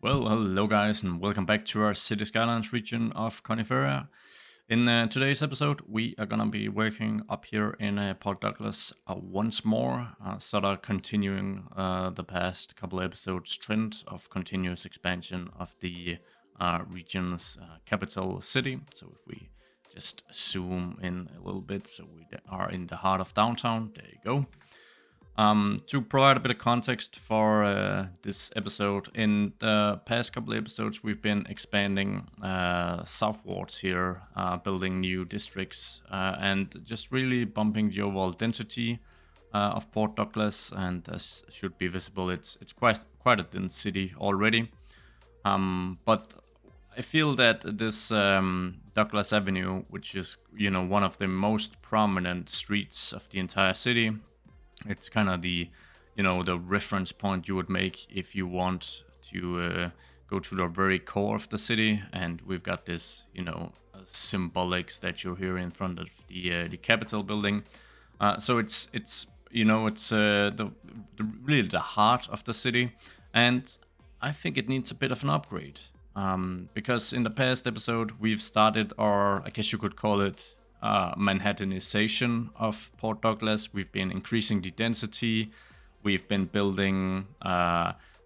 Well, hello guys, and welcome back to our City Skylines region of Coniferia. In today's episode, we are gonna be working up here in Port Douglas once more, sort of continuing the past couple episodes trend of continuous expansion of the region's capital city. So if we just zoom in a little bit, so we are in the heart of downtown. There you go. To provide a bit of context for this episode, in the past couple of episodes, we've been expanding southwards here, building new districts, and just really bumping the overall density of Port Douglas. And as should be visible, it's quite a dense city already. But I feel that this Douglas Avenue, which is one of the most prominent streets of the entire city. It's kind of the reference point you would make if you want to go to the very core of the city. And we've got this symbolic statue here in front of the Capitol building. So it's really the heart of the city, and I think it needs a bit of an upgrade. Because in the past episode we've started, or I guess you could call it, Manhattanization of Port Douglas. We've been increasing the density. We've been building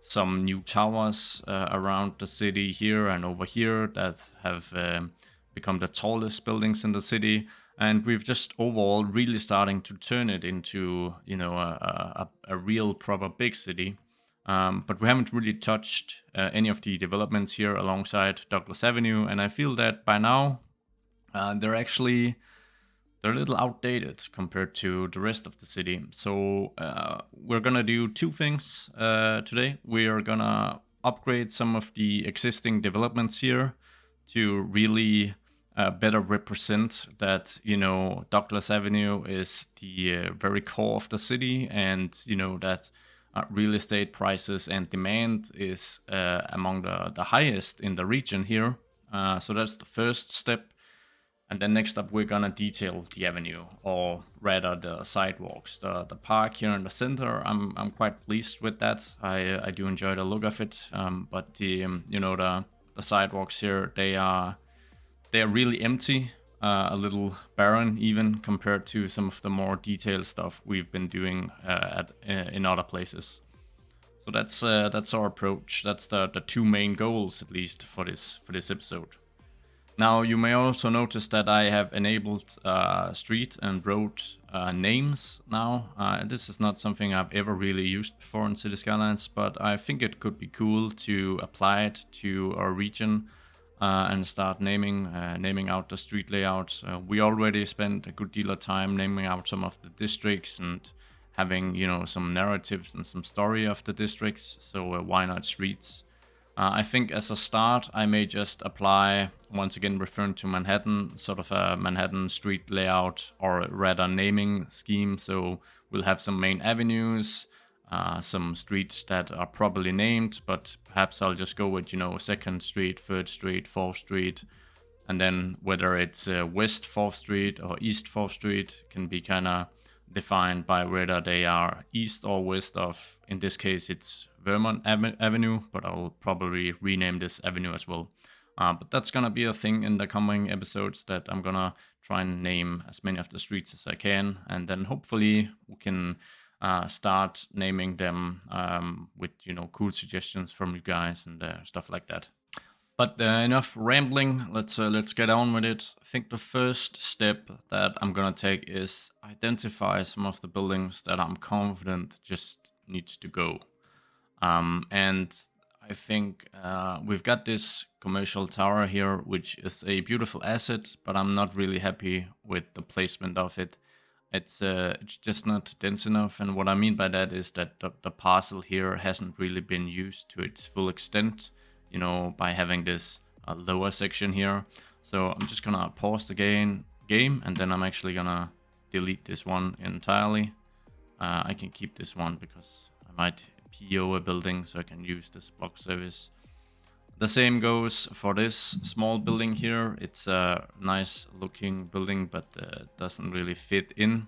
some new towers around the city here and over here that have become the tallest buildings in the city. And we've just overall really starting to turn it into a real proper big city. But we haven't really touched any of the developments here alongside Douglas Avenue, and I feel that by now they're a little outdated compared to the rest of the city. So we're gonna do two things today. We are gonna upgrade some of the existing developments here to really better represent that Douglas Avenue is the very core of the city, and that real estate prices and demand is among the highest in the region here. So that's the first step. And then next up, we're gonna detail the avenue, or rather the sidewalks. The park here in the center, I'm quite pleased with that. I do enjoy the look of it. But the sidewalks here, they are really empty, a little barren even compared to some of the more detailed stuff we've been doing in other places. So that's our approach. That's the two main goals, at least for this episode. Now, you may also notice that I have enabled street and road names now. This is not something I've ever really used before in City Skylines, but I think it could be cool to apply it to our region and start naming out the street layouts. We already spent a good deal of time naming out some of the districts and having some narratives and some story of the districts. So why not streets? I think as a start, I may just apply, once again referring to Manhattan, sort of a Manhattan street layout, or rather naming scheme. So we'll have some main avenues, some streets that are properly named, but perhaps I'll just go with, 2nd Street, 3rd Street, 4th Street. And then whether it's West 4th Street or East 4th Street can be kind of defined by whether they are east or west of, in this case it's Vermont Avenue, but I'll probably rename this avenue as well. But that's gonna be a thing in the coming episodes, that I'm gonna try and name as many of the streets as I can, and then hopefully we can start naming them with cool suggestions from you guys and stuff like that. But enough rambling, let's get on with it. I think the first step that I'm gonna take is identify some of the buildings that I'm confident just needs to go. And I think we've got this commercial tower here, which is a beautiful asset, but I'm not really happy with the placement of it. It's just not dense enough, and what I mean by that is that the parcel here hasn't really been used to its full extent, by having this lower section here. So I'm just gonna pause the game, and then I'm actually gonna delete this one entirely. I can keep this one because I might PO a building, so I can use this block service. The same goes for this small building here. It's a nice looking building, but doesn't really fit in.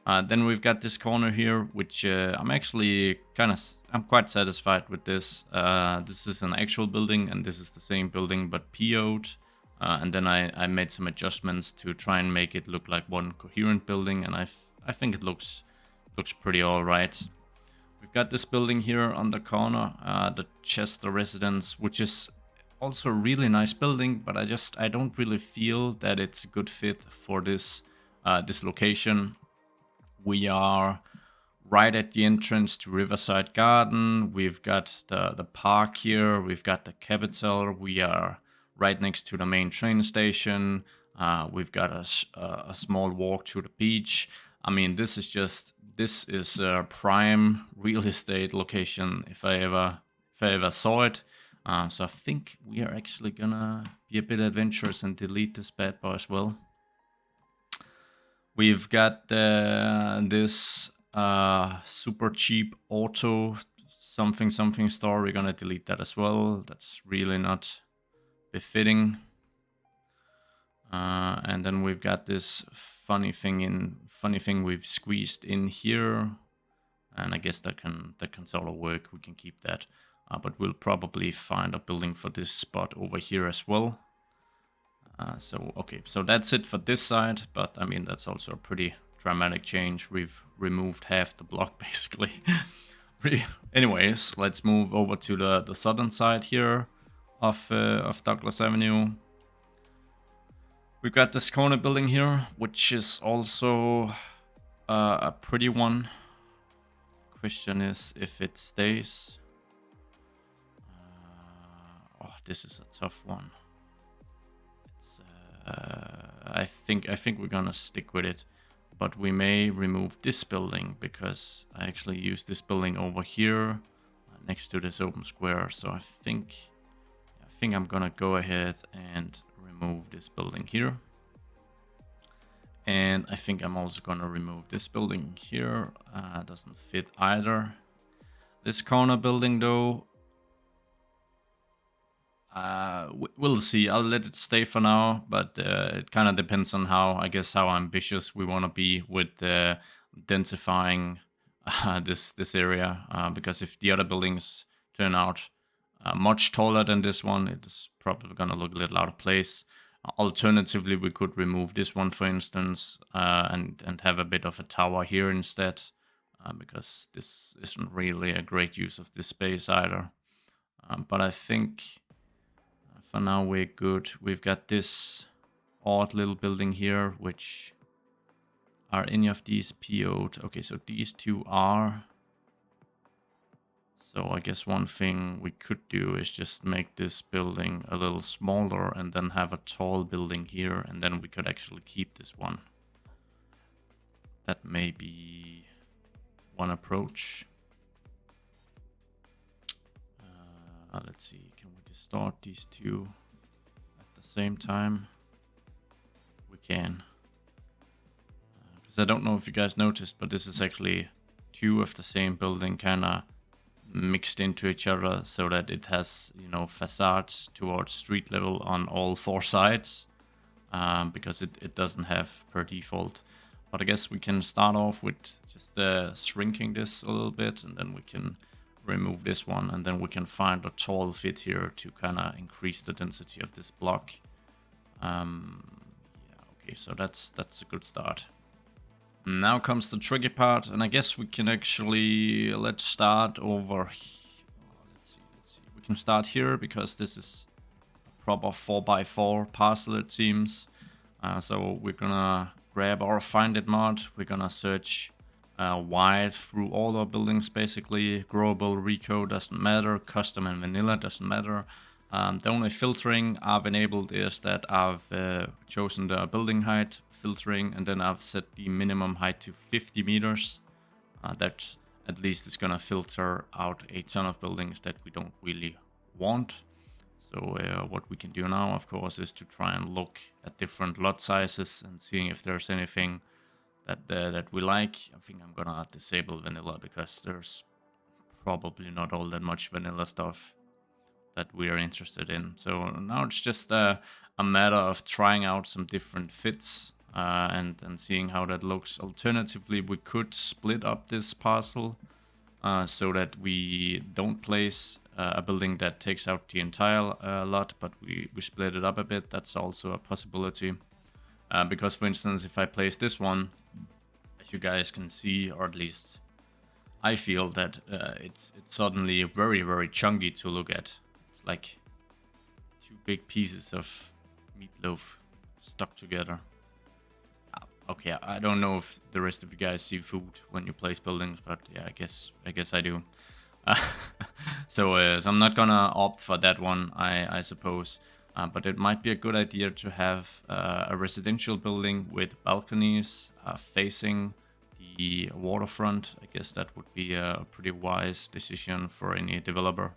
Then we've got this corner here, which I'm actually I'm quite satisfied with this. This is an actual building, and this is the same building but PO'd. And then I made some adjustments to try and make it look like one coherent building, and I think it looks pretty alright. We've got this building here on the corner, the Chester Residence, which is also a really nice building, but I don't really feel that it's a good fit for this this location. We are right at the entrance to Riverside Garden. We've got the park here. We've got the Capitol. We are right next to the main train station. We've got a small walk to the beach. I mean, this is a prime real estate location if I ever saw it. So I think we are actually gonna be a bit adventurous and delete this bad boy as well. We've got this super cheap auto something store. We're gonna delete that as well. That's really not befitting. And then we've got this funny thing we've squeezed in here, and I guess that can sort of work. We can keep that, but we'll probably find a building for this spot over here as well. So that's it for this side, but I mean, that's also a pretty dramatic change. We've removed half the block basically. Anyways, let's move over to the southern side here of Douglas Avenue. We've got this corner building here, which is also a pretty one. Question is if it stays. Oh, this is a tough one. I think we're gonna stick with it, but we may remove this building because I actually use this building over here next to this open square. So I think I'm gonna go ahead and remove this building here, and I think I'm also gonna remove this building here. Doesn't fit either. This corner building though, we'll see. I'll let it stay for now, but it kind of depends on how ambitious we want to be with densifying this area. Because if the other buildings turn out much taller than this one, it is probably going to look a little out of place. Alternatively, we could remove this one, for instance, and have a bit of a tower here instead, because this isn't really a great use of this space either. But I think for now we're good. We've got this odd little building here, which are any of these PO'd? Okay, so these two are. So I guess one thing we could do is just make this building a little smaller and then have a tall building here, and then we could actually keep this one. That may be one approach. Let's see, can we distort these two at the same time? We can. Because I don't know if you guys noticed, but this is actually two of the same building kind of mixed into each other so that it has, you know, facades towards street level on all four sides, because it doesn't have per default. But I guess we can start off with just shrinking this a little bit, and then we can remove this one, and then we can find a tall fit here to kind of increase the density of this block. Yeah, okay, so that's a good start. Now comes the tricky part, and I guess we can actually, let's start over here. Let's see. We can start here because this is a proper 4x4 parcel, it seems. So we're gonna grab our Find It mod. We're gonna search wide through all our buildings, basically. Growable, Reco doesn't matter. Custom and vanilla doesn't matter. The only filtering I've enabled is that I've chosen the building height filtering, and then I've set the minimum height to 50 meters. That at least is gonna filter out a ton of buildings that we don't really want. So what we can do now, of course, is to try and look at different lot sizes and seeing if there's anything that we like. I think I'm gonna disable vanilla because there's probably not all that much vanilla stuff that we are interested in. So now it's just a matter of trying out some different fits. and seeing how that looks. Alternatively, we could split up this parcel so that we don't place a building that takes out the entire lot, but we split it up a bit. That's also a possibility. Because, for instance, if I place this one, as you guys can see, or at least I feel that it's suddenly very, very chunky to look at. It's like 2 big pieces of meatloaf stuck together. Okay, I don't know if the rest of you guys see food when you place buildings, but yeah, I guess I do. So I'm not gonna opt for that one, I suppose. But it might be a good idea to have a residential building with balconies facing the waterfront. I guess that would be a pretty wise decision for any developer.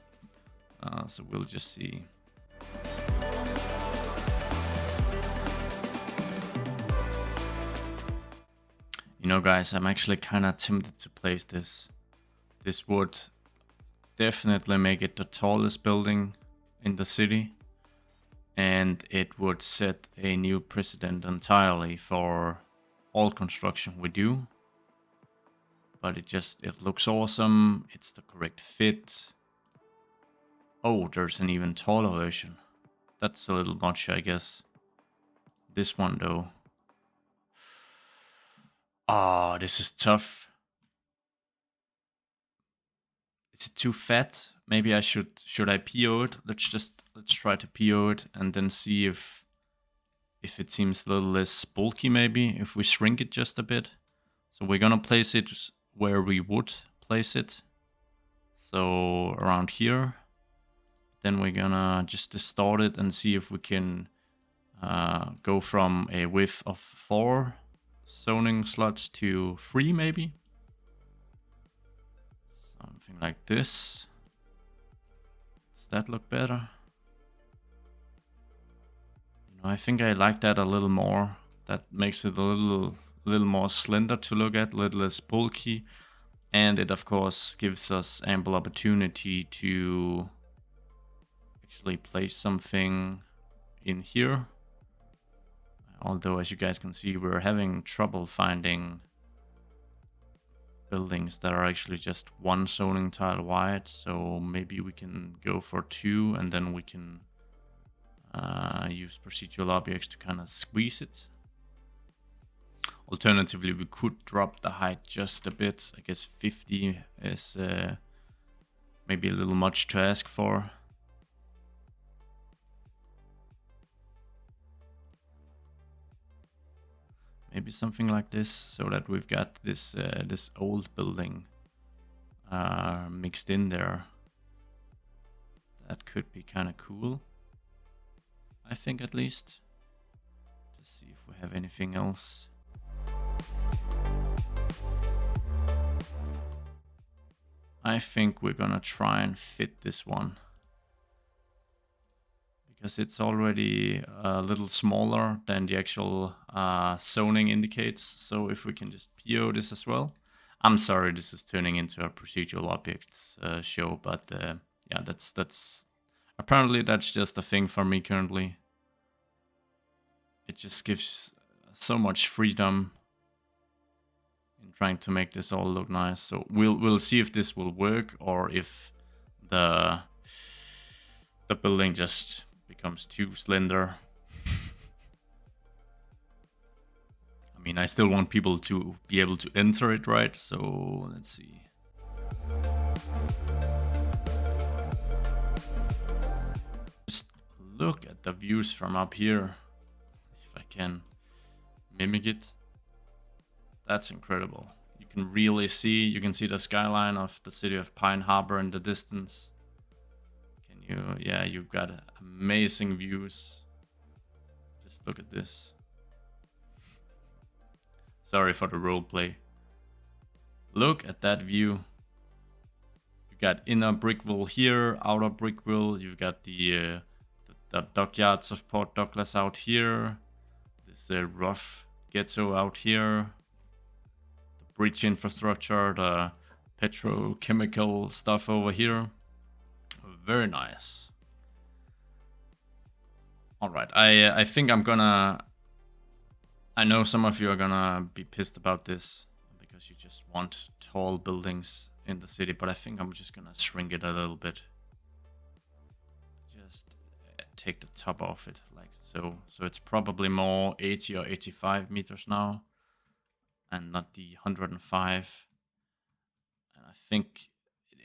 So we'll just see. You know, guys, I'm actually kind of tempted to place this. This would definitely make it the tallest building in the city. And it would set a new precedent entirely for all construction we do. But it looks awesome. It's the correct fit. Oh, there's an even taller version. That's a little much, I guess. This one, though. Ah, this is tough. Is it too fat? Maybe I should I PO it? Let's try to PO it and then see if it seems a little less bulky, maybe if we shrink it just a bit. So we're gonna place it where we would place it. So around here. Then we're gonna just distort it and see if we can go from a width of 4 zoning slots to 3 maybe. Something like this. Does that look better? You know, I think I like that a little more. That makes it a little more slender to look at, a little less bulky. And it of course gives us ample opportunity to actually place something in here. Although, as you guys can see, we're having trouble finding buildings that are actually just 1 zoning tile wide. So maybe we can go for 2 and then we can use procedural objects to kind of squeeze it. Alternatively, we could drop the height just a bit. I guess 50 is maybe a little much to ask for. Maybe something like this, so that we've got this this old building mixed in there. That could be kind of cool, I think, at least. Just see if we have anything else. I think we're gonna try and fit this one, because it's already a little smaller than the actual zoning indicates. So if we can just PO this as well. I'm sorry, this is turning into a procedural objects show, but yeah, that's apparently that's just a thing for me currently. It just gives so much freedom in trying to make this all look nice. So we'll see if this will work, or if the building just becomes too slender. I mean, I still want people to be able to enter it, right? So let's see. Just look at the views from up here. If I can mimic it. That's incredible. You can really see, you can see the skyline of the city of Pine Harbor in the distance. Yeah, you've got amazing views. Just look at this. Sorry for the roleplay. Look at that view. You've got inner Brickville here, outer Brickville. You've got the dockyards of Port Douglas out here. This rough ghetto out here. The bridge infrastructure, the petrochemical stuff over here. Very nice. All right, I think I'm gonna I know some of you are gonna be pissed about this because you just want tall buildings in the city, but I think I'm just gonna shrink it a little bit. Just take the top off it like so. So it's probably more 80 or 85 meters now and not the 105. And I think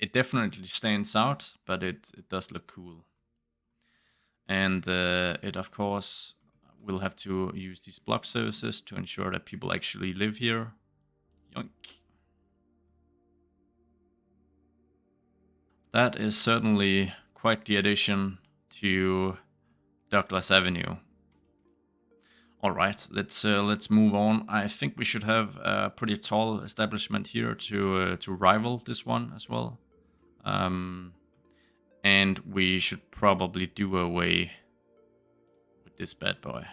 it definitely stands out, but it does look cool. And it, of course, will have to use these block services to ensure that people actually live here. Yoink. That is certainly quite the addition to Douglas Avenue. All right, let's move on. I think we should have a pretty tall establishment here to rival this one as well. And we should probably do away with this bad boy.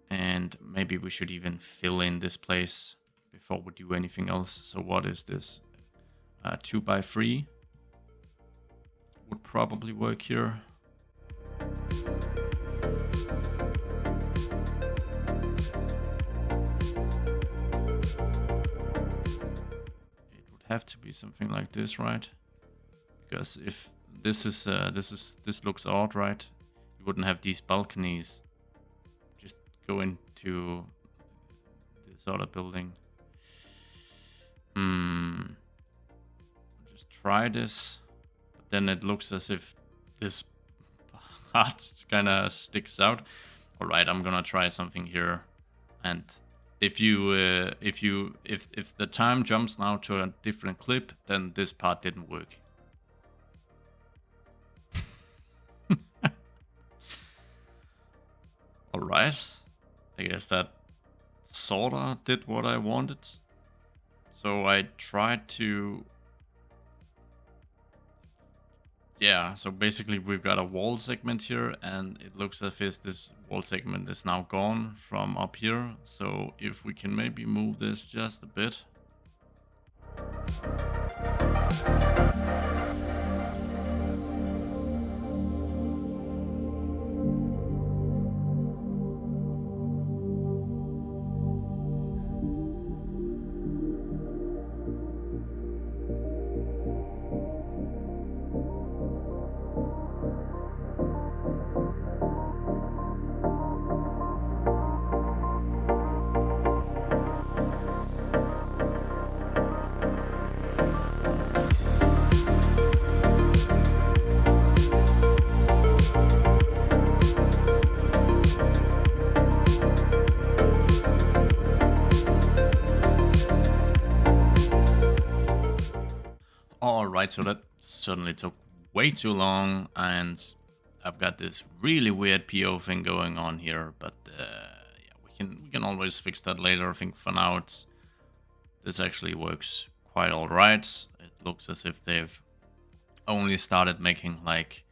And maybe we should even fill in this place before we do anything else. So what is this? 2x3 would probably work here. It would have to be something like this, right? Because if this looks odd, right? You wouldn't have these balconies just go into this other building. Just try this, but then it looks as if this part kind of sticks out. All right, I'm gonna try something here, and if the time jumps now to a different clip, then this part didn't work. All right, I guess that sorta did what I wanted. So I tried to, yeah, so basically we've got a wall segment here, and it looks as if this wall segment is now gone from up here. So if we can maybe move this just a bit. Alright, so that certainly took way too long, and I've got this really weird PO thing going on here, but yeah, we can always fix that later. I think for now this actually works quite alright. It looks as if they've only started making, like,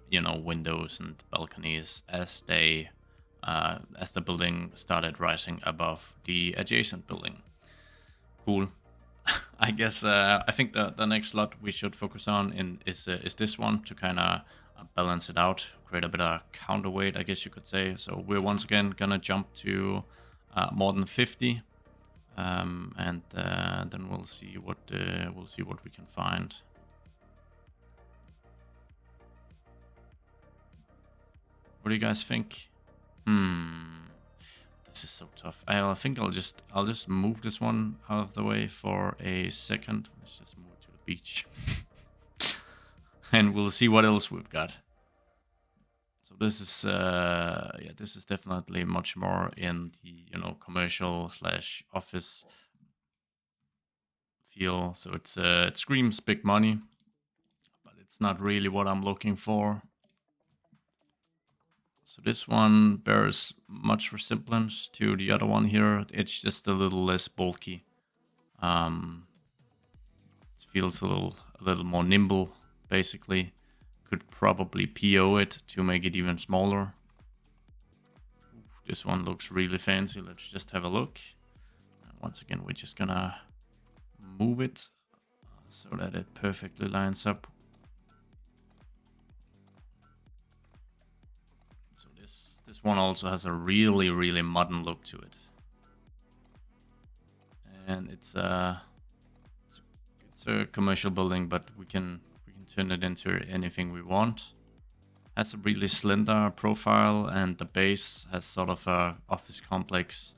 you know, windows and balconies as the building started rising above the adjacent building. Cool. I guess I think the next slot we should focus on is this one to kind of balance it out, create a bit of counterweight, I guess you could say. So we're once again gonna jump to more than 50, and then we'll see what we can find. What do you guys think? This is so tough. I think I'll just move this one out of the way for a second. Let's just move to the beach. And we'll see what else we've got. So this is yeah, this is definitely much more in the, you know, commercial / office feel. So it screams big money, but it's not really what I'm looking for. So this one bears much resemblance to the other one here. It's just a little less bulky. It feels a little more nimble, basically. Could probably PO it to make it even smaller. This one looks really fancy. Let's just have a look. Once again, we're just gonna move it so that it perfectly lines up. So this This one also has a really, really modern look to it. And it's a commercial building, but we can turn it into anything we want. Has a really slender profile, and the base has sort of a office complex.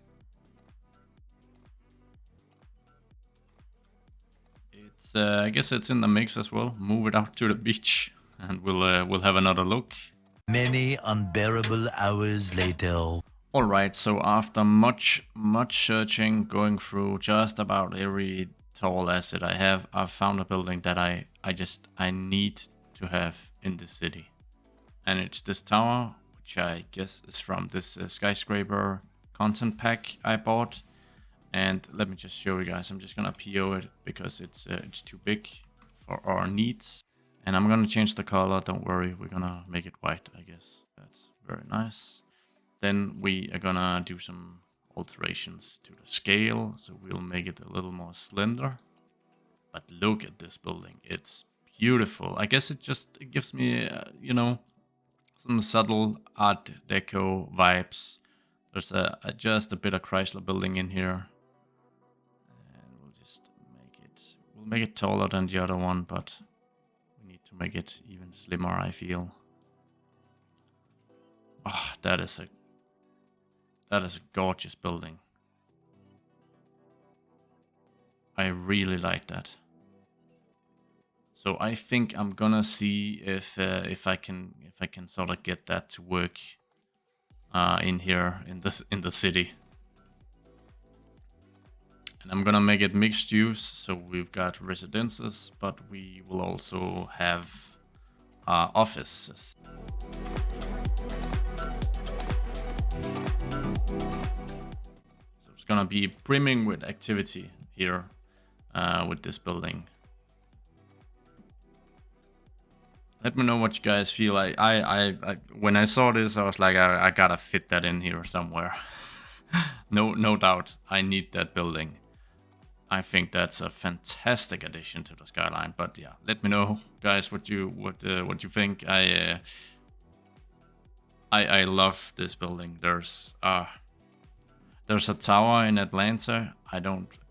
It's I guess it's in the mix as well. Move it out to the beach, and we'll have another look. Many unbearable hours later. Alright, so after much searching, going through just about every tall asset I have, I've found a building that I need to have in this city. And it's this tower, which I guess is from this skyscraper content pack I bought. And let me just show you guys. I'm just gonna PO it because it's too big for our needs. And I'm gonna change the color, don't worry, we're gonna make it white, I guess. That's very nice. Then we are gonna do some alterations to the scale, so we'll make it a little more slender. But look at this building, it's beautiful. I guess it gives me, you know, some subtle Art Deco vibes. There's just a bit of Chrysler building in here. And we'll make it taller than the other one, but we need to make it even slimmer, I feel. Oh, that is a gorgeous building. I really like that. So I think I'm gonna see if I can sort of get that to work in here in the city. And I'm gonna make it mixed use, so we've got residences, but we will also have offices. So it's gonna be brimming with activity here with this building. Let me know what you guys feel. I when I saw this, I was like, I gotta fit that in here somewhere. No doubt, I need that building. I think that's a fantastic addition to the skyline. But yeah, let me know, guys, what you think. I love this building. There's a tower in Atlanta.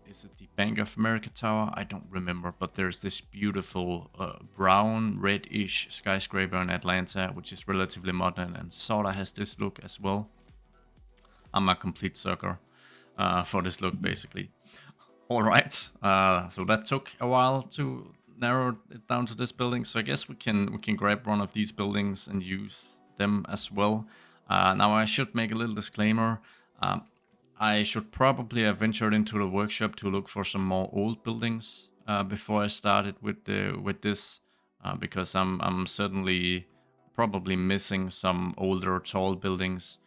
Is it the Bank of America Tower? I don't remember, but there's this beautiful brown, reddish skyscraper in Atlanta, which is relatively modern and sorta has this look as well. I'm a complete sucker for this look, basically. All right, so that took a while to narrow it down to this building. So I guess we can grab one of these buildings and use them as well. Now I should make a little disclaimer. I should probably have ventured into the workshop to look for some more old buildings before I started with this, because I'm certainly probably missing some older tall buildings.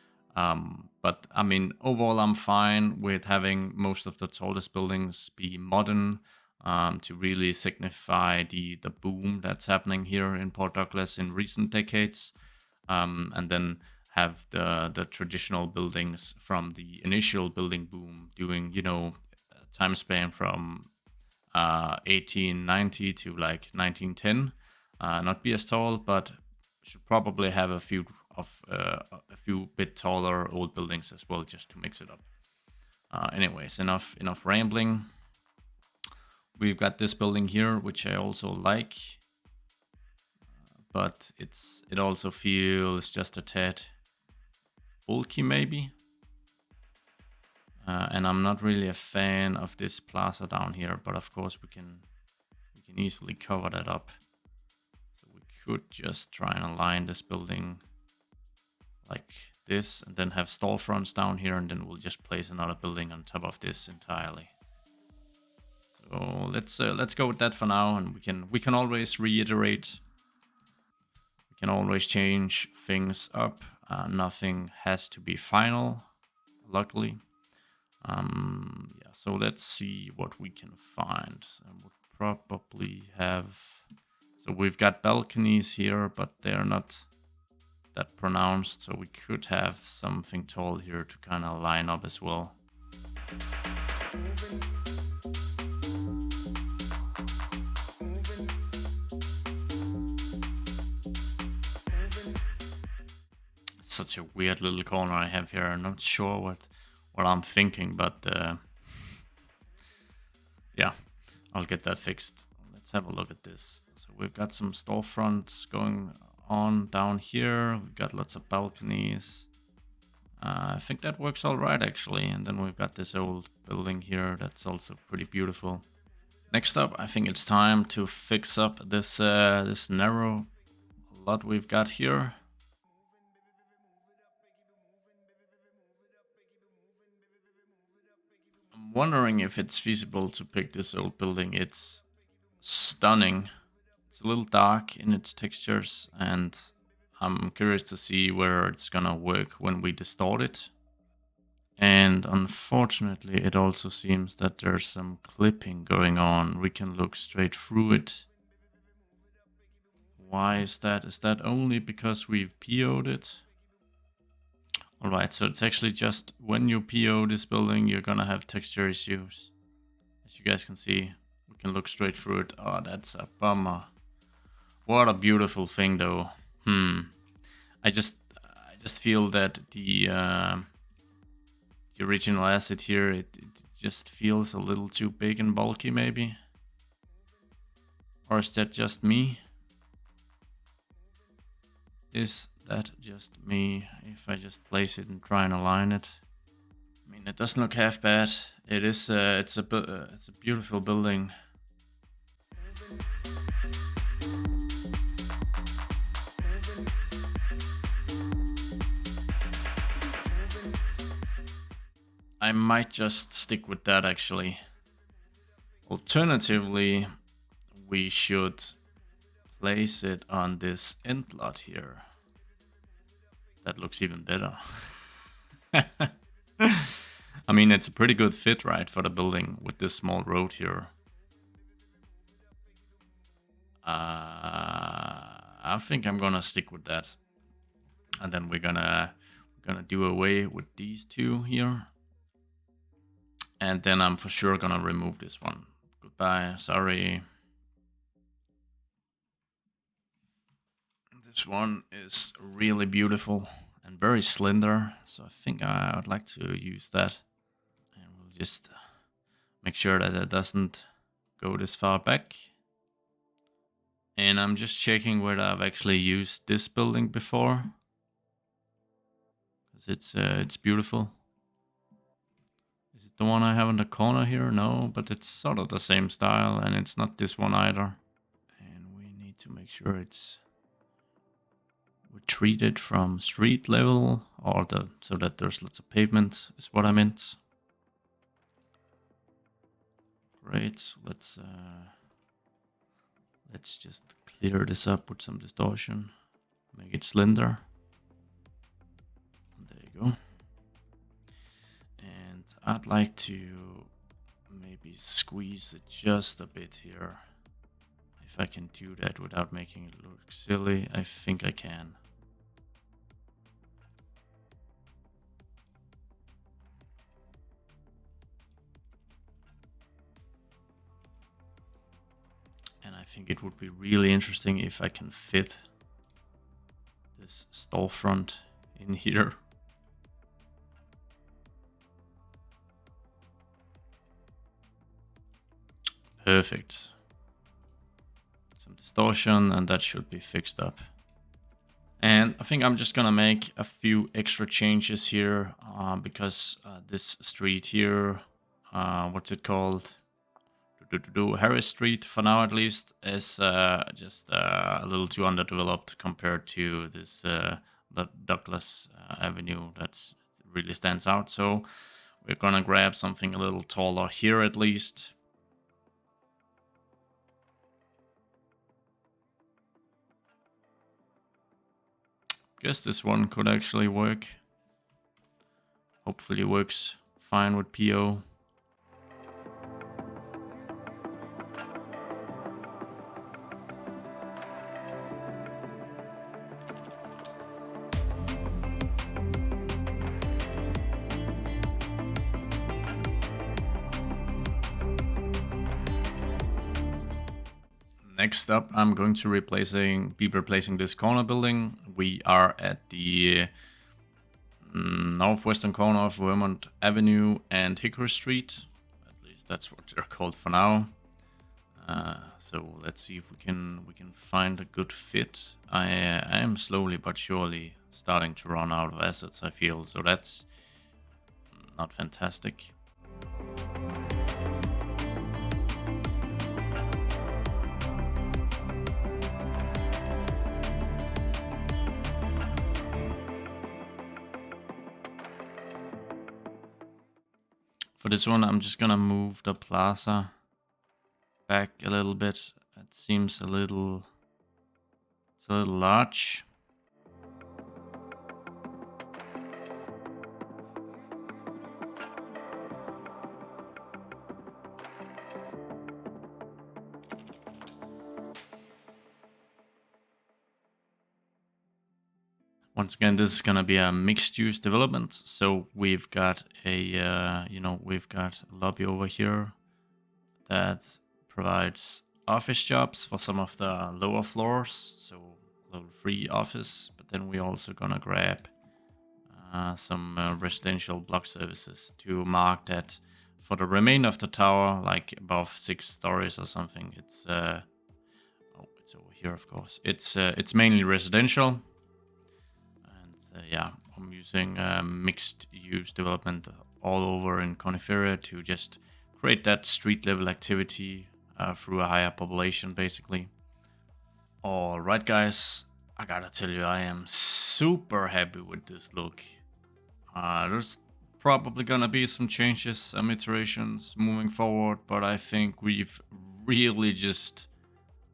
But I mean, overall, I'm fine with having most of the tallest buildings be modern to really signify the boom that's happening here in Port Douglas in recent decades, and then have the traditional buildings from the initial building boom doing, you know, time span from 1890 to like 1910. Not be as tall, but should probably have a few bit taller old buildings as well, just to mix it up. Anyways, enough rambling. We've got this building here, which I also like, but it also feels just a tad bulky, maybe. And I'm not really a fan of this plaza down here, but of course we can easily cover that up. So we could just try and align this building like this, and then have storefronts down here, and then we'll just place another building on top of this entirely. So let's go with that for now, and we can always reiterate. We can always change things up. Nothing has to be final, luckily. Yeah, so let's see what we can find. And we'll probably have... So we've got balconies here, but they're not that pronounced. So we could have something tall here to kind of line up as well. such a weird little corner I have here. I'm not sure what I'm thinking, but yeah, I'll get that fixed. Let's have a look at this. So we've got some storefronts going on down here. We've got lots of balconies. I think that works all right, actually. And then we've got this old building here that's also pretty beautiful. Next up, I think it's time to fix up this this narrow lot we've got here. I'm wondering if it's feasible to pick this old building. It's stunning. It's a little dark in its textures, and I'm curious to see where it's gonna work when we distort it. And unfortunately, it also seems that there's some clipping going on. We can look straight through it. Why is that? Is that only because we've PO'd it? Alright, so it's actually just when you PO this building, you're gonna have texture issues. As you guys can see, we can look straight through it. Oh, that's a bummer. What a beautiful thing, though. I just feel that the original asset here, it just feels a little too big and bulky, maybe. Or is that just me? Is that just me? If I just place it and try and align it, I mean, it doesn't look half bad. It is. It's a beautiful building. I might just stick with that, actually. Alternatively, we should place it on this end lot here. That looks even better. I mean, it's a pretty good fit, right, for the building with this small road here. I think I'm gonna stick with that. And then we're gonna do away with these two here. And then I'm for sure gonna remove this one. Goodbye, sorry. This one is really beautiful and very slender, so I think I would like to use that. And we'll just make sure that it doesn't go this far back. And I'm just checking whether I've actually used this building before, because it's beautiful. Is it the one I have in the corner here? No, but it's sort of the same style, and it's not this one either. And we need to make sure it's retreated from street level, or so that there's lots of pavement is what I meant. Great, let's just clear this up with some distortion, make it slender. There you go. And I'd like to maybe squeeze it just a bit here. If I can do that without making it look silly, I think I can. And I think it would be really interesting if I can fit this storefront in here. Perfect. Some distortion, and that should be fixed up. And I think I'm just gonna make a few extra changes here because this street here, what's it called? Harris Street, for now at least, is just a little too underdeveloped compared to this Douglas Avenue that really stands out. So we're gonna grab something a little taller here at least. Guess this one could actually work. Hopefully works fine with PO. Next up, I'm going to be replacing this corner building. We are at the northwestern corner of Vermont Avenue and Hickory Street. At least that's what they're called for now. So let's see if we can find a good fit. I am slowly but surely starting to run out of assets, I feel, so that's not fantastic. For this one, I'm just gonna move the plaza back a little bit. It seems it's a little large. Once again, this is gonna be a mixed-use development. So we've got a we've got a lobby over here that provides office jobs for some of the lower floors, so level 3 office. But then we're also gonna grab some residential block services to mark that for the remainder of the tower, like above 6 stories or something. It's it's over here, of course. It's mainly residential. Yeah, I'm using mixed-use development all over in Coniferia to just create that street-level activity through a higher population, basically. Alright, guys, I gotta tell you, I am super happy with this look. There's probably gonna be some changes, some iterations moving forward, but I think we've really just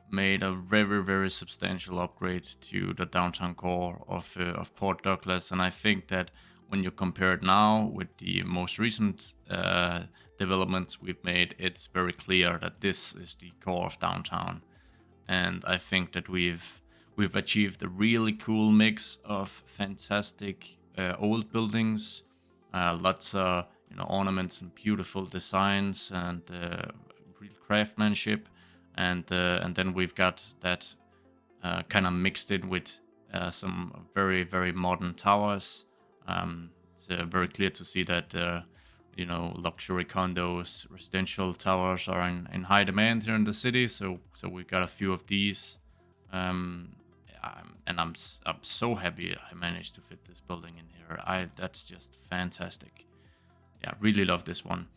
made a very, very substantial upgrade to the downtown core of Port Douglas, and I think that when you compare it now with the most recent developments we've made, it's very clear that this is the core of downtown. And I think that we've achieved a really cool mix of fantastic old buildings, lots of ornaments and beautiful designs and real craftsmanship. And then we've got that kind of mixed in with some very, very modern towers. It's very clear to see that luxury condos, residential towers are in high demand here in the city. So we've got a few of these, and I'm so happy I managed to fit this building in here. That's just fantastic. Yeah, really love this one.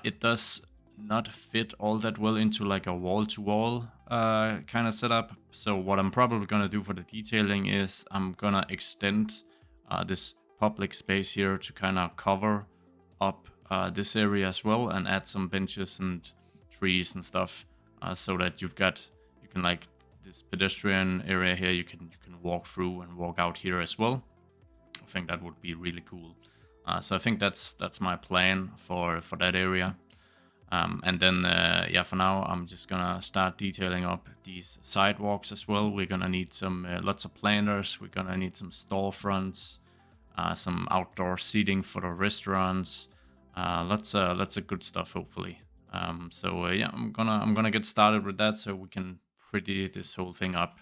It does not fit all that well into like a wall-to-wall kind of setup. So what I'm probably gonna do for the detailing is I'm gonna extend this public space here to kind of cover up this area as well, and add some benches and trees and stuff, so that you can like this pedestrian area here, you can walk through and walk out here as well. I think that would be really cool. So I think that's my plan for that area. And then, for now, I'm just gonna start detailing up these sidewalks as well. We're gonna need some lots of planters. We're gonna need some storefronts, some outdoor seating for the restaurants. Lots of good stuff, hopefully. I'm gonna get started with that so we can pretty this whole thing up.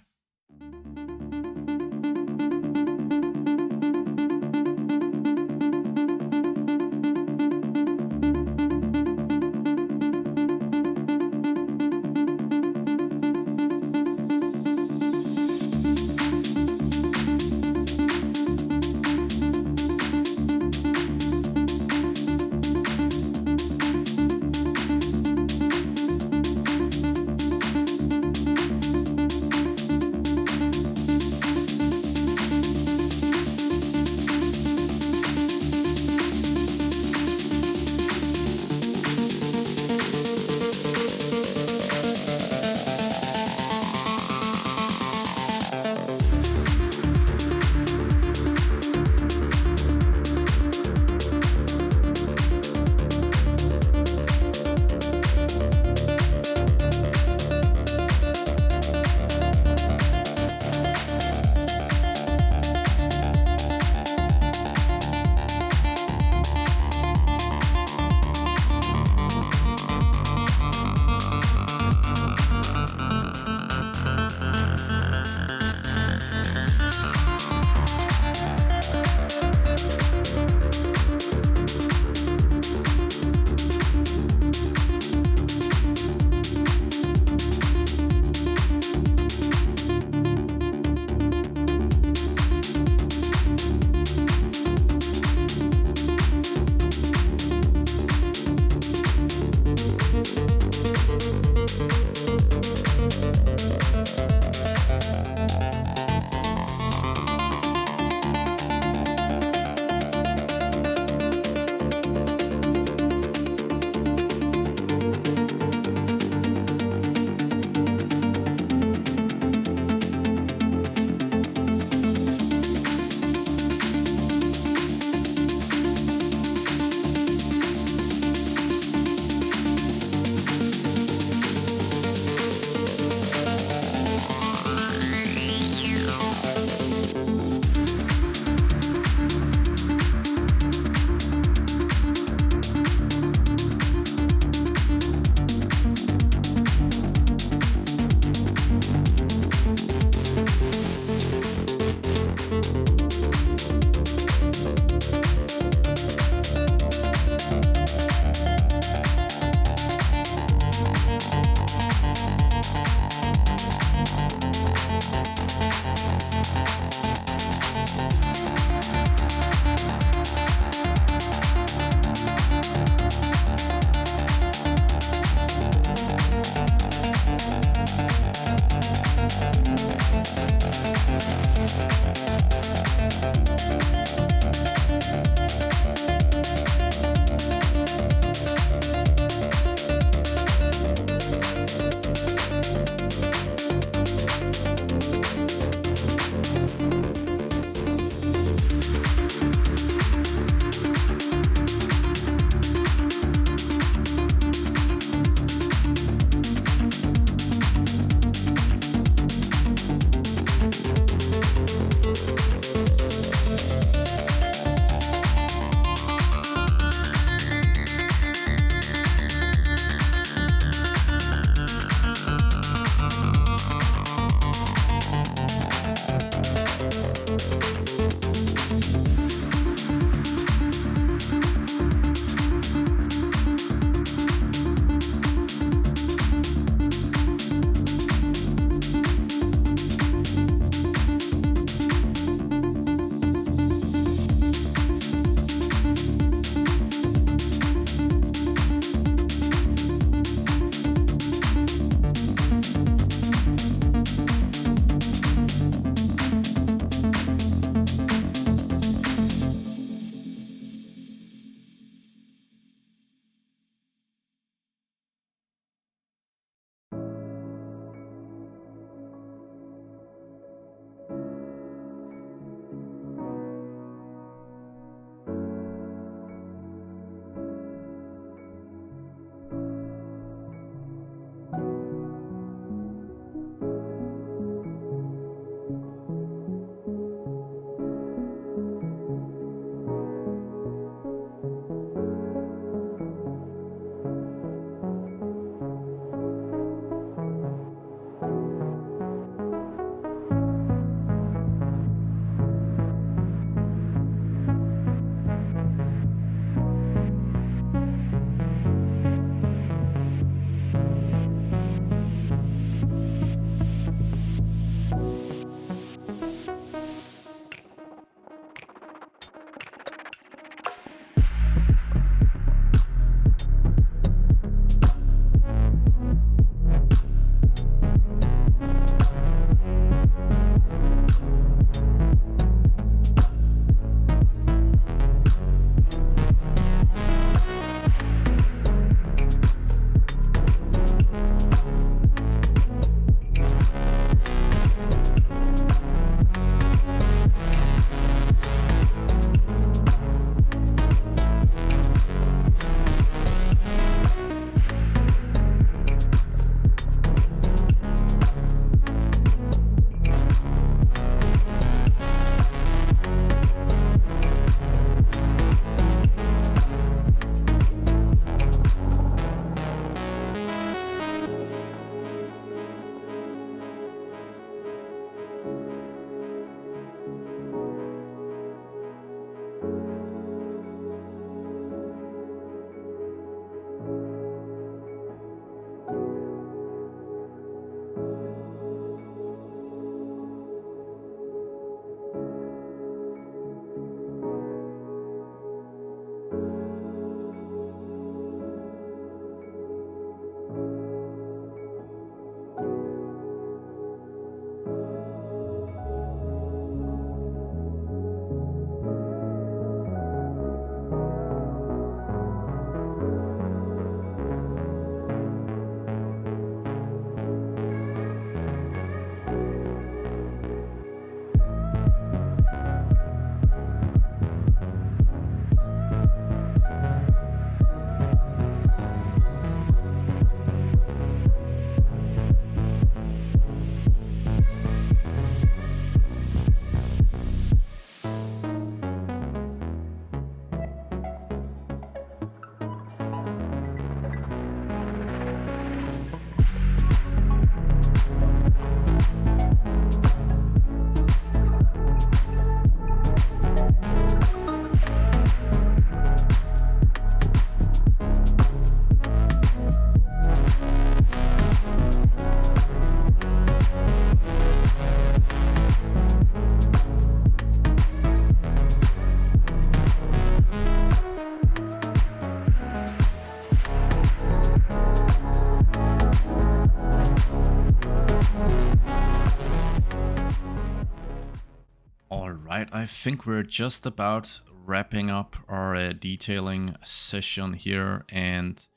Alright, I think we're just about wrapping up our detailing session here, and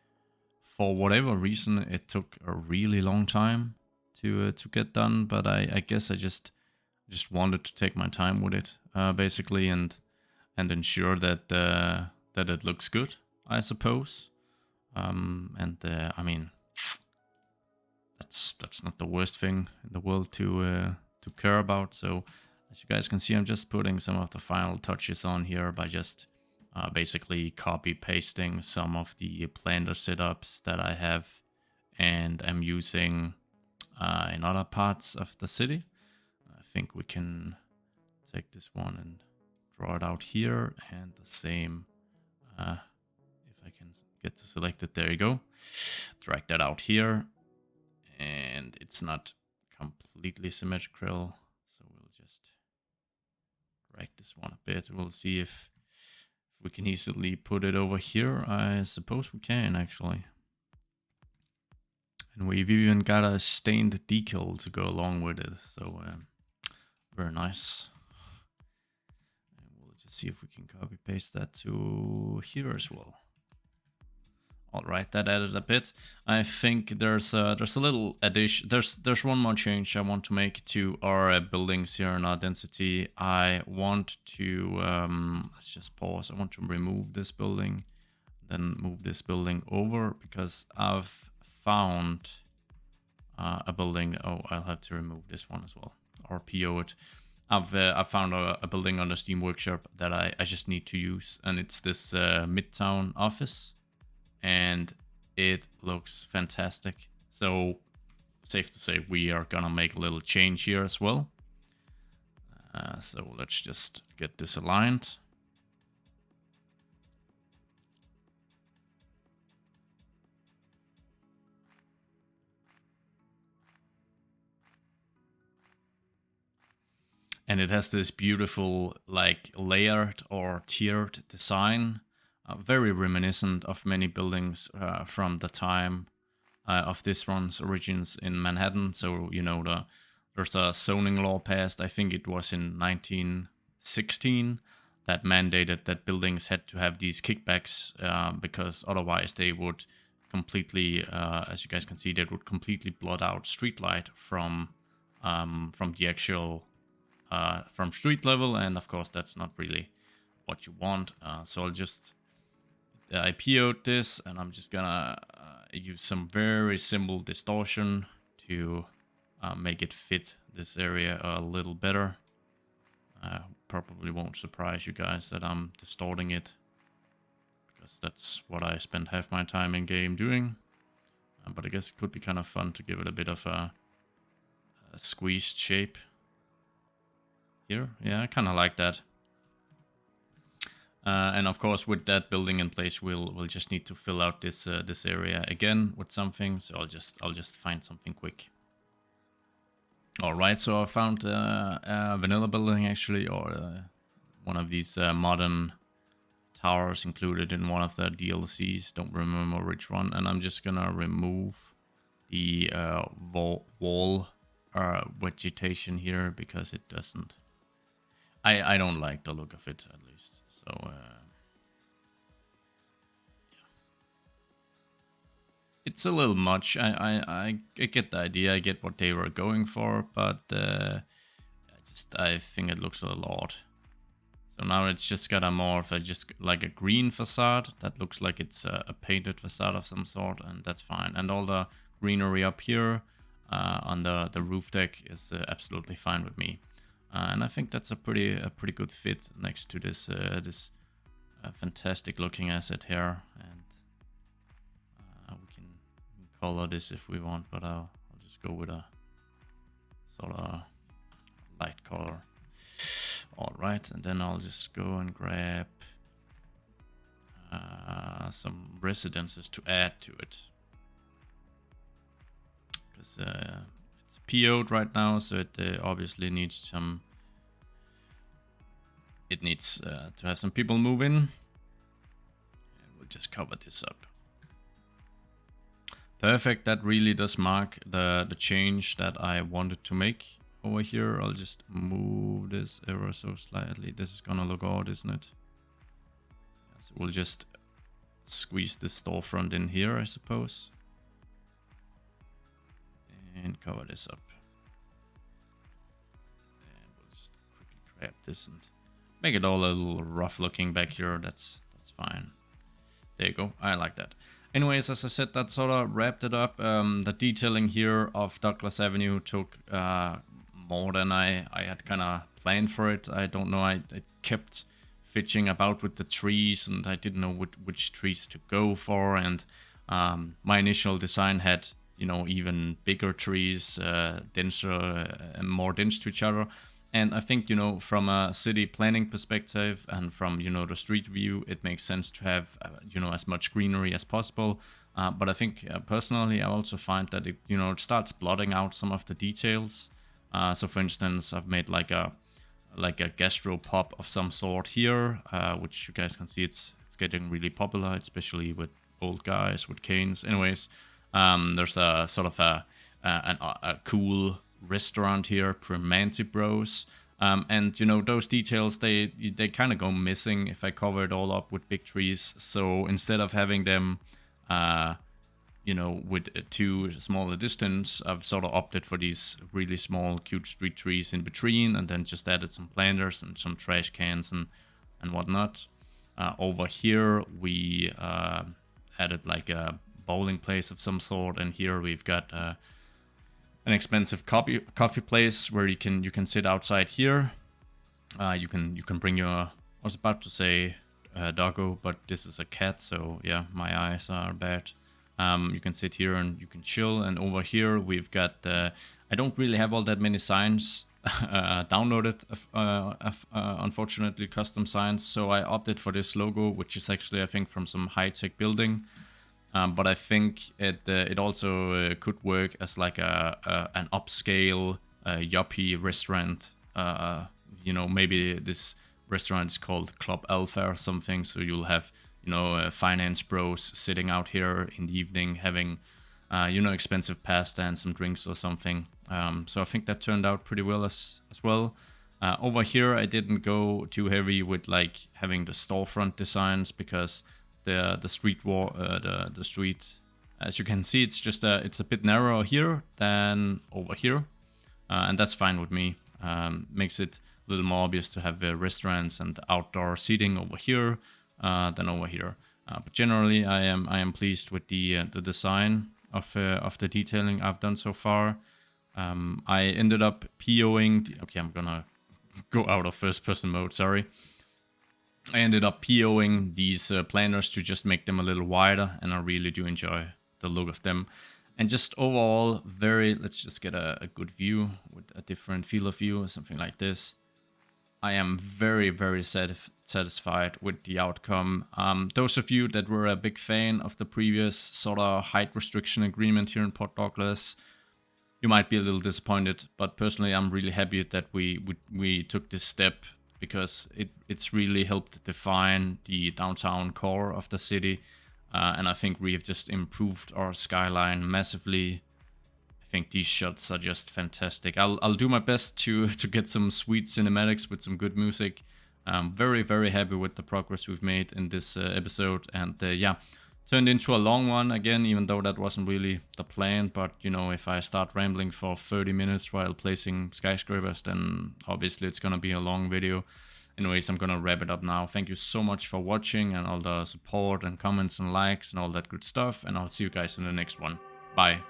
for whatever reason it took a really long time to get done, but I guess I just wanted to take my time with it, basically, and ensure that that it looks good, I suppose. I mean, that's not the worst thing in the world to care about. So as you guys can see, I'm just putting some of the final touches on here by just basically copy pasting some of the Blender setups that I have and I'm using in other parts of the city. I think we can take this one and draw it out here, and the same, if I can get to select it, there you go. Drag that out here, and it's not completely symmetrical, so we'll just drag this one a bit. We'll see if we can easily put it over here. I suppose we can, actually. And we've even got a stained decal to go along with it, so very nice. And we'll just see if we can copy paste that to here as well. All right, that added a bit. I think there's a little addition. There's one more change I want to make to our buildings here in our density. I want to let's just pause. I want to remove this building, then move this building over, because I've found a building. Oh, I'll have to remove this one as well, or PO it. I've found a building on the Steam Workshop that I just need to use, and it's this Midtown office. And it looks fantastic. So safe to say we are gonna make a little change here as well. So let's just get this aligned. And it has this beautiful, like, layered or tiered design. Very reminiscent of many buildings from the time of this one's origins in Manhattan. So, you know, there's a zoning law passed, I think it was in 1916, that mandated that buildings had to have these kickbacks because otherwise they would completely, as you guys can see, they would completely blot out streetlight from the actual, from street level. And of course, that's not really what you want. So I'll just... I PO'd this, and I'm just gonna use some very simple distortion to make it fit this area a little better. Probably won't surprise you guys that I'm distorting it, because that's what I spend half my time in game doing. But I guess it could be kind of fun to give it a bit of a squeezed shape here. Yeah, I kind of like that. And of course, with that building in place, we'll just need to fill out this this area again with something. So I'll just find something quick. All right, so I found a vanilla building, actually, or one of these modern towers included in one of the DLCs. Don't remember which one. And I'm just gonna remove the wall vegetation here, because it doesn't. I don't like the look of it, at least. So, yeah. It's a little much. I get the idea. I get what they were going for, but I think it looks a little odd. So now it's just got a more of a, just like a green facade that looks like it's a painted facade of some sort, and that's fine. And all the greenery up here on the roof deck is absolutely fine with me. And I think that's a pretty good fit next to this this fantastic looking asset here. And we can color this if we want, but I'll just go with a sort of light color. All right, and then I'll just go and grab some residences to add to it, because it's PO'd right now, so it obviously needs some. It needs to have some people move in, and we'll just cover this up. Perfect. That really does mark the change that I wanted to make over here. I'll just move this ever so slightly. This is gonna look odd, isn't it? So we'll just squeeze the storefront in here, I suppose. And cover this up. And we'll just quickly grab this and make it all a little rough looking back here. That's fine. There you go. I like that. Anyways, as I said, that sort of wrapped it up. The detailing here of Douglas Avenue took more than I had kind of planned for it. I don't know. I kept fidgeting about with the trees, and I didn't know which trees to go for. And my initial design had, you know, even bigger trees, denser and more dense to each other. And I think, you know, from a city planning perspective and from, you know, the street view, it makes sense to have, you know, as much greenery as possible. But I think personally, I also find that it, you know, it starts blotting out some of the details. So for instance, I've made like a gastro pop of some sort here, which you guys can see it's getting really popular, especially with old guys with canes. Anyways, there's a sort of a cool restaurant here, Primanti Bros, and you know, those details they kind of go missing if I cover it all up with big trees. So instead of having them you know, with too small a distance, I've sort of opted for these really small cute street trees in between, and then just added some planters and some trash cans and whatnot. Over here we added like a bowling place of some sort, and here we've got an expensive coffee place where you can sit outside here. You can bring your, I was about to say doggo, but this is a cat, so yeah, my eyes are bad. You can sit here and you can chill. And over here we've got I don't really have all that many signs downloaded, unfortunately, custom signs, so I opted for this logo, which is actually, I think, from some high-tech building. But I think it also could work as like an upscale yuppie restaurant. You know, maybe this restaurant is called Club Alpha or something. So you'll have, you know, finance bros sitting out here in the evening having, you know, expensive pasta and some drinks or something. So I think that turned out pretty well as well. Over here, I didn't go too heavy with like having the storefront designs, because the street, as you can see, it's just it's a bit narrower here than over here, and that's fine with me. Makes it a little more obvious to have restaurants and outdoor seating over here than over here. But generally, I am pleased with the design of the detailing I've done so far. I ended up POing. Okay, I'm gonna go out of first person mode. Sorry. I ended up POing these planners to just make them a little wider, and I really do enjoy the look of them. And just overall, let's just get a good view with a different field of view or something like this. I am very, very satisfied with the outcome. Those of you that were a big fan of the previous sort of height restriction agreement here in Port Douglas, you might be a little disappointed, but personally I'm really happy that we took this step, because it's really helped define the downtown core of the city, and I think we have just improved our skyline massively. I think these shots are just fantastic. I'll do my best to get some sweet cinematics with some good music. Very, very happy with the progress we've made in this episode, and yeah, turned into a long one again, even though that wasn't really the plan. But you know, if I start rambling for 30 minutes while placing skyscrapers, then obviously it's gonna be a long video. Anyways, I'm gonna wrap it up now. Thank you so much for watching and all the support and comments and likes and all that good stuff, and I'll see you guys in the next one. Bye.